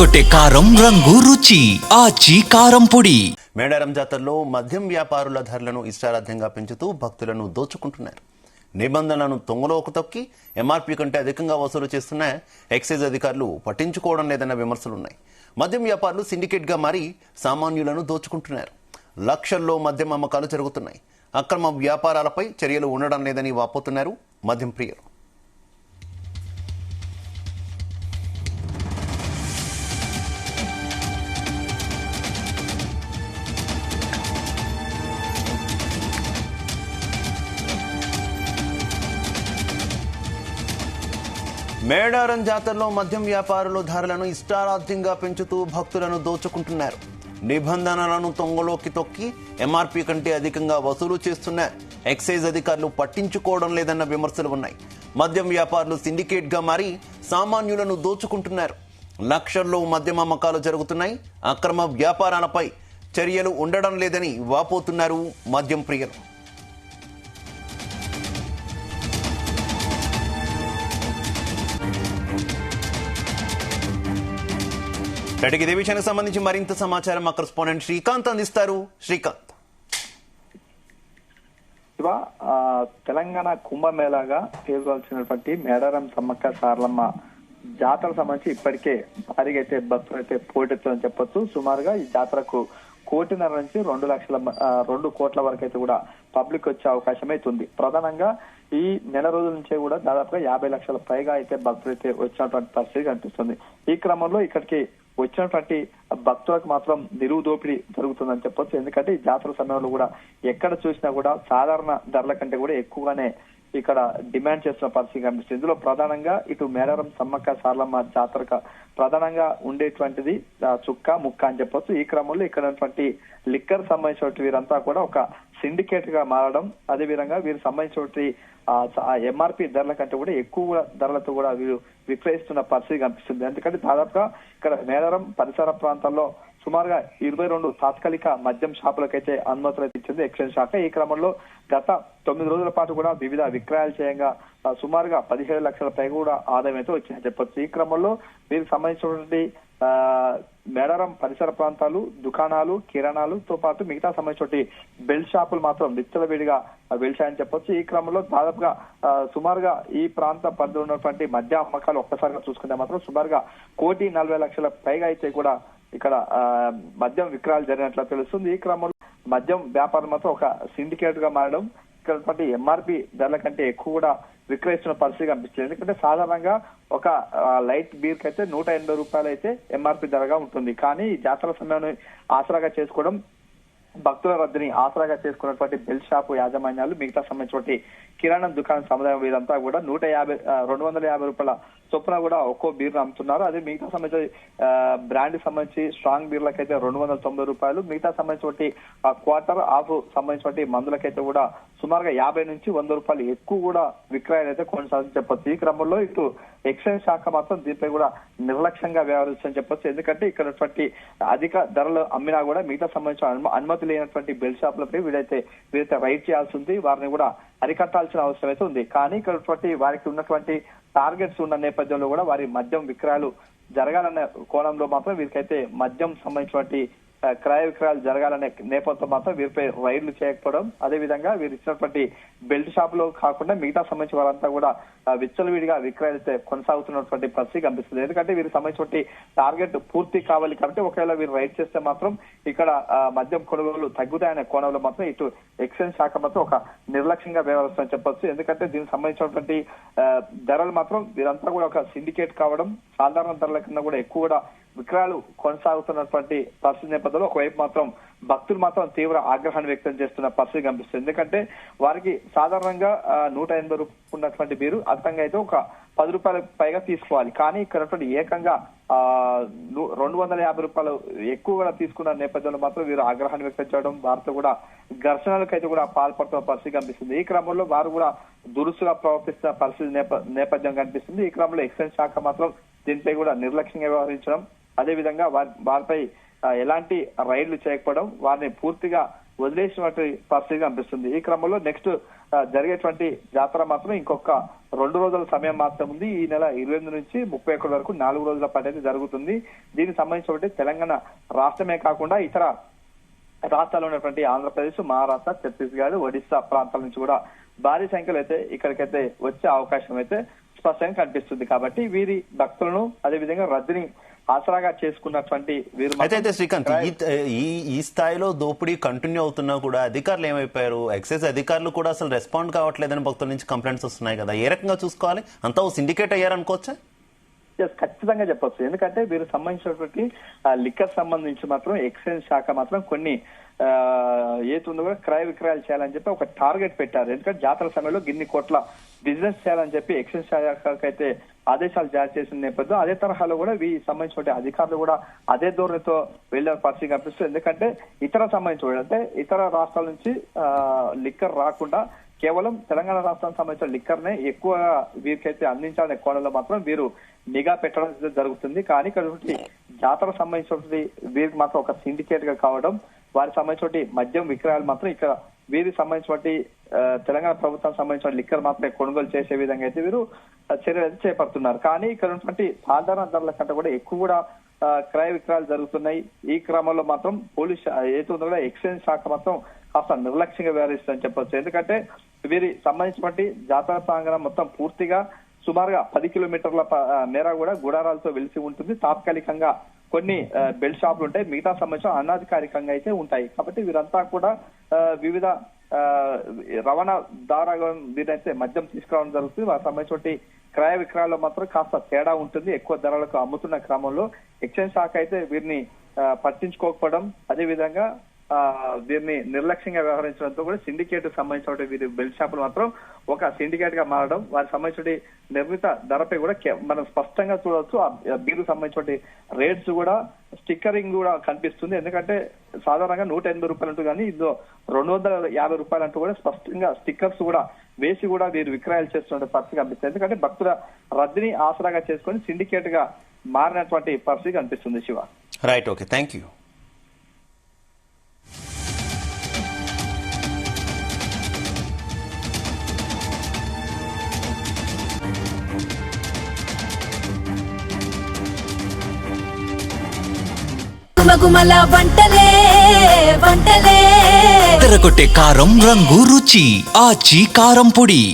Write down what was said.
అదరగొట్టే కారం రంగు రుచి ఆచి కారం పొడి. మేడారం జాతరలో మద్యం వ్యాపారుల ధరలను ఇష్టారాధ్యంగా పెంచుతూ భక్తులను దోచుకుంటున్నారు. నిబంధనలను తొంగలోకి తొక్కి ఎంఆర్పీ కంటే అధికంగా వసూలు చేస్తున్న ఎక్సైజ్ అధికారులు పట్టించుకోవడం లేదన్న విమర్శలున్నాయి. మద్యం వ్యాపారులు సిండికేట్ గా మారి సామాన్యులను దోచుకుంటున్నారు. లక్షల్లో మద్యం అమ్మకాలు జరుగుతున్నాయి. అక్రమ వ్యాపారాలపై చర్యలు ఉండడం లేదని వాపోతున్నారు మద్యం ప్రియులు. మేడారం జాతరలో మద్యం వ్యాపారులు ధరలను ఇష్టారాధ్యంగా పెంచుతూ భక్తులను దోచుకుంటున్నారు. నిబంధనలను తొంగలోకి తొక్కి ఎంఆర్పీ కంటే అధికంగా వసూలు చేస్తున్న ఎక్సైజ్ అధికారులు పట్టించుకోవడం లేదన్న విమర్శలు ఉన్నాయి. మద్యం వ్యాపారులు సిండికేట్ గా మారి సామాన్యులను దోచుకుంటున్నారు. లక్షల్లో మద్యం అమ్మకాలు జరుగుతున్నాయి. అక్రమ వ్యాపారాలపై చర్యలు ఉండడం లేదని వాపోతున్నారు మద్యం ప్రియులు. ఇదే విషయానికి సంబంధించి మరింత సమాచారం మా కరెస్పాండెంట్ శ్రీకాంత్ అందిస్తారు. శ్రీకాంత్, తెలంగాణ కుంభమేళాగా పేర్కొల్సినటువంటి మేడారం సమ్మక్క సారలమ్మ జాతర సంబంధించి ఇప్పటికే భారీగా అయితే భక్తులు అయితే పోటెత్తులని చెప్పొచ్చు. సుమారుగా ఈ జాతరకు 1.5 నుంచి 2 కోట్ల వరకు అయితే కూడా పబ్లిక్ వచ్చే అవకాశం అయితే ఉంది. ప్రధానంగా ఈ నెల రోజుల నుంచే కూడా దాదాపుగా 50 లక్షల పైగా అయితే భక్తులు అయితే వచ్చినటువంటి పరిస్థితి కనిపిస్తుంది. ఈ క్రమంలో ఇక్కడికి వచ్చినటువంటి భక్తులకు మాత్రం నిలువు దోపిడీ జరుగుతుందని చెప్పొచ్చు. ఎందుకంటే ఈ జాతర సమయంలో కూడా ఎక్కడ చూసినా కూడా సాధారణ ధరల కంటే కూడా ఎక్కువగానే ఇక్కడ డిమాండ్ చేస్తున్న పరిస్థితి కనిపిస్తుంది. ఇందులో ప్రధానంగా ఇటు మేడారం సమ్మక్క సారలమ్మ జాతర ప్రధానంగా ఉండేటువంటిది చుక్క ముక్క అని చెప్పొచ్చు. ఈ క్రమంలో ఇక్కడ ఉన్నటువంటి లిక్కర్ సంబంధించిన వీరంతా కూడా ఒక సిండికేట్ గా మారడం, అదేవిధంగా వీరికి సంబంధించినటువంటి ఎంఆర్పీ ధరల కంటే కూడా ఎక్కువ ధరలతో కూడా వీరు విక్రయిస్తున్న పరిస్థితి కనిపిస్తుంది. ఎందుకంటే దాదాపుగా ఇక్కడ మేడారం పరిసర ప్రాంతాల్లో సుమారుగా 22 తాత్కాలిక మద్యం షాపులకైతే అనుమతులు ఇచ్చింది ఎక్సైజ్ శాఖ. ఈ క్రమంలో గత 9 రోజుల పాటు కూడా వివిధ విక్రయాలు చేయంగా సుమారుగా 17 లక్షల పైగా కూడా ఆదాయం అయితే వచ్చిందని చెప్పొచ్చు. ఈ క్రమంలో వీరికి సంబంధించినటువంటి మేడారం పరిసర ప్రాంతాలు, దుకాణాలు, కిరాణాలతో పాటు మిగతా సంబంధించిన బెల్ట్ షాపులు మాత్రం విచ్చలవిడిగా వెలిచాయని చెప్పొచ్చు. ఈ క్రమంలో దాదాపుగా సుమారుగా ఈ ప్రాంత పరిధిలో ఉన్నటువంటి మద్య అమ్మకాలు ఒక్కసారిగా చూసుకుంటే మాత్రం సుమారుగా 1,40,00,000 పైగా అయితే కూడా ఇక్కడ మద్యం విక్రయాలు జరిగినట్లు తెలుస్తుంది. ఈ క్రమంలో మద్యం వ్యాపారం మాత్రం ఒక సిండికేట్ గా మారడం, ఇక్కడ ఎంఆర్పీ ధరల కంటే ఎక్కువ కూడా విక్రయిస్తున్న పరిస్థితి కనిపిస్తుంది. ఎందుకంటే సాధారణంగా ఒక లైట్ బీర్ కి అయితే 180 రూపాయలు అయితే ఎంఆర్పీ ధరగా ఉంటుంది. కానీ ఈ జాతర సమయాన్ని ఆసరాగా చేసుకోవడం, భక్తుల రద్దీని ఆసరాగా చేసుకున్నటువంటి బెల్ట్ షాపు యాజమాన్యాలు, మిగతా సంబంధించినటువంటి కిరాణా దుకాణం సముదాయం వీరంతా కూడా 250 రూపాయల చొప్పున కూడా ఒక్కో బీర్ అమ్ముతున్నారు. అదే మిగతా సంబంధించి బ్రాండ్ సంబంధించి స్ట్రాంగ్ బీర్లకైతే 290 రూపాయలు, మిగతా సంబంధించి క్వార్టర్ హాఫ్ సంబంధించిన మందులకైతే కూడా సుమారుగా 50 నుంచి 100 రూపాయలు ఎక్కువ కూడా విక్రయాలు అయితే కొనసాగుతూ చెప్పొచ్చు. ఈ క్రమంలో ఇటు ఎక్సైజ్ శాఖ మాత్రం దీనిపై కూడా నిర్లక్ష్యంగా వ్యవహరిస్తుందని చెప్పొచ్చు. ఎందుకంటే ఇక్కడ అధిక ధరలు అమ్మినా కూడా మిగతా సంబంధించిన అనుమతి లేనటువంటి బెల్ట్ షాపులపై వీరైతే రైడ్ చేయాల్సి ఉంది. వారిని కూడా అరికట్టాల్సిన అవసరం అయితే ఉంది. కానీ ఇక్కడ వారికి ఉన్నటువంటి టార్గెట్స్ ఉన్న నేపథ్యంలో కూడా వారి మద్యం విక్రయాలు జరగాలనే కోణంలో మాత్రం వీరికైతే మద్యం సంబంధించినటువంటి క్రయ విక్రయాలు జరగాలనే నేపథ్యంతో మాత్రం వీరిపై రైళ్లు చేయకపోవడం, అదేవిధంగా వీరు ఇచ్చినటువంటి బెల్ట్ షాప్ లో కాకుండా మిగతా సంబంధించిన వారంతా కూడా విచ్చలవిడిగా విక్రయాలు అయితే కొనసాగుతున్నటువంటి పరిస్థితి కనిపిస్తుంది. ఎందుకంటే వీరికి సంబంధించిన టార్గెట్ పూర్తి కావాలి కాబట్టి ఒకవేళ వీరు రైడ్ చేస్తే మాత్రం ఇక్కడ మద్యం కొనుగోలు తగ్గుతాయనే కోణంలో మాత్రం ఇటు ఎక్సైజ్ శాఖ మాత్రం ఒక నిర్లక్ష్యంగా వ్యవహరిస్తుందని చెప్పొచ్చు. ఎందుకంటే దీనికి సంబంధించినటువంటి ధరలు మాత్రం వీరంతా కూడా ఒక సిండికేట్ కావడం, సాధారణ ధరల కింద కూడా ఎక్కువ కూడా విక్రయాలు కొనసాగుతున్నటువంటి పరిస్థితి నేపథ్యంలో ఒకవైపు మాత్రం భక్తులు మాత్రం తీవ్ర ఆగ్రహాన్ని వ్యక్తం చేస్తున్న పరిస్థితి కనిపిస్తుంది. ఎందుకంటే వారికి సాధారణంగా 180 రూపాయలు ఉన్నటువంటి బీరు అర్థంగా అయితే ఒక 10 రూపాయల పైగా తీసుకోవాలి. కానీ ఇక్కడ ఏకంగా 250 రూపాయలు ఎక్కువ కూడా తీసుకున్న నేపథ్యంలో మాత్రం వీరు ఆగ్రహాన్ని వ్యక్తం చేయడం, వారితో కూడా ఘర్షణలకైతే కూడా పాల్పడుతున్న పరిస్థితి కనిపిస్తుంది. ఈ క్రమంలో వారు కూడా దురుసుగా ప్రవర్తిస్తున్న పరిస్థితి నేపథ్యం కనిపిస్తుంది. ఈ క్రమంలో ఎక్సైజ్ శాఖ మాత్రం దీనిపై కూడా నిర్లక్ష్యంగా వ్యవహరించడం, అదేవిధంగా వారిపై ఎలాంటి రైళ్లు చేయకపోవడం, వారిని పూర్తిగా వదిలేసినటువంటి పరిస్థితి కనిపిస్తుంది. ఈ క్రమంలో నెక్స్ట్ జరిగేటువంటి జాతర మాత్రం ఇంకొక 2 రోజుల సమయం మాత్రం ఉంది. ఈ నెల 28 నుంచి 31 వరకు 4 రోజుల పాటు అయితే జరుగుతుంది. దీనికి సంబంధించి తెలంగాణ రాష్ట్రమే కాకుండా ఇతర రాష్ట్రాల్లో ఉన్నటువంటి ఆంధ్రప్రదేశ్, మహారాష్ట్ర, ఛత్తీస్గఢ్, ఒడిశా ప్రాంతాల నుంచి కూడా భారీ సంఖ్యలో అయితే ఇక్కడికైతే వచ్చే అవకాశం అయితే స్పష్టంగా కనిపిస్తుంది. కాబట్టి వీరి భక్తులను అదేవిధంగా రద్దీని ఆసరాగా చేసుకున్నటువంటి వీరు అయితే శ్రీకాంత్, ఈ స్థాయిలో దోపిడీ కంటిన్యూ అవుతున్నా కూడా అధికారులు ఏమైపోయారు? ఎక్సైజ్ అధికారులు కూడా అసలు రెస్పాండ్ కావట్లేదని భక్తుల నుంచి కంప్లైంట్స్ వస్తున్నాయి కదా, ఏ రకంగా చూసుకోవాలి? అంతా సిండికేట్ అయ్యారనుకోవచ్చా? ఖచ్చితంగా చెప్పొచ్చు. ఎందుకంటే వీరు సంబంధించినటువంటి లిక్కర్ సంబంధించి మాత్రం ఎక్సైజ్ శాఖ మాత్రం కొన్ని ఏతుందో కూడా క్రయ విక్రయాలు చేయాలని చెప్పి ఒక టార్గెట్ పెట్టారు. ఎందుకంటే జాతర సమయంలో గిన్ని కోట్ల బిజినెస్ చేయాలని చెప్పి ఎక్సైజ్ శాఖకి అయితే ఆదేశాలు జారీ చేసిన నేపథ్యం అదే తరహాలో కూడా సంబంధించిన అధికారులు కూడా అదే ధోరణితో వెళ్లే పరిస్థితి కనిపిస్తుంది. ఎందుకంటే ఇతర రాష్ట్రాల నుంచి లిక్కర్ రాకుండా కేవలం తెలంగాణ రాష్ట్రానికి సంబంధించిన లిక్కర్ నే ఎక్కువ వీరికైతే అందించాలనే కోణంలో మాత్రం వీరు నిఘా పెట్టడం జరుగుతుంది. కానీ ఇక్కడ జాతర సంబంధించినటువంటి వీరికి మాత్రం ఒక సిండికేట్ గా కావడం, వారికి సంబంధించిన మద్యం విక్రయాలు మాత్రం ఇక్కడ వీరికి సంబంధించినటువంటి తెలంగాణ ప్రభుత్వానికి సంబంధించిన లిక్కర్ మాత్రమే కొనుగోలు చేసే విధంగా అయితే వీరు చర్యలు చేపడుతున్నారు. కానీ ఇక్కడ ఉన్నటువంటి సాధారణ ధరల కంటే కూడా ఎక్కువ కూడా క్రయ విక్రయాలు జరుగుతున్నాయి. ఈ క్రమంలో మాత్రం పోలీస్ ఏతుందో కూడా ఎక్సైజ్ శాఖ మాత్రం కాస్త నిర్లక్ష్యంగా వ్యవహరిస్తుందని చెప్పొచ్చు. ఎందుకంటే వీరి సంబంధించినటువంటి జాతర ప్రాంగణం మొత్తం పూర్తిగా సుమారుగా 10 కిలోమీటర్ల మేర కూడా గుడారాలతో వెలిసి ఉంటుంది. తాత్కాలికంగా కొన్ని బెల్ట్ షాపులు ఉంటాయి, మిగతా సంబంధించిన అనాధికారికంగా అయితే ఉంటాయి. కాబట్టి వీరంతా కూడా వివిధ రవాణా ద్వారా వీరైతే మద్యం తీసుకురావడం జరుగుతుంది. వారికి సంబంధించిన క్రయ విక్రయాల్లో మాత్రం కాస్త తేడా ఉంటుంది. ఎక్కువ ధరలకు అమ్ముతున్న క్రమంలో ఎక్సైజ్ శాఖ అయితే వీరిని పట్టించుకోకపోవడం, అదేవిధంగా వీరిని నిర్లక్ష్యంగా వ్యవహరించడంతో కూడా సిండికేట్ సంబంధించిన వీరి బెల్ట్ షాపులు మాత్రం ఒక సిండికేట్ గా మారడం, వారికి సంబంధించిన నిర్మిత ధరపై కూడా మనం స్పష్టంగా చూడవచ్చు. ఆ బీరు సంబంధించిన రేట్స్ కూడా స్టిక్కరింగ్ కూడా కనిపిస్తుంది. ఎందుకంటే సాధారణంగా 180 రూపాయలు అంటూ కానీ ఇందులో 250 రూపాయలు అంటూ కూడా స్పష్టంగా స్టిక్కర్స్ కూడా వేసి కూడా వీరు విక్రయాలు చేస్తున్న పరిస్థితి కనిపిస్తుంది. ఎందుకంటే భక్తుల రద్దీని ఆసరాగా చేసుకొని సిండికేట్ గా మారినటువంటి పరిస్థితి కనిపిస్తుంది. Shiva, right, okay, thank you. గుమగుమల వంటలే వంటలే తెరకొట్టే కారం రంగు రుచి ఆచి కారం పొడి.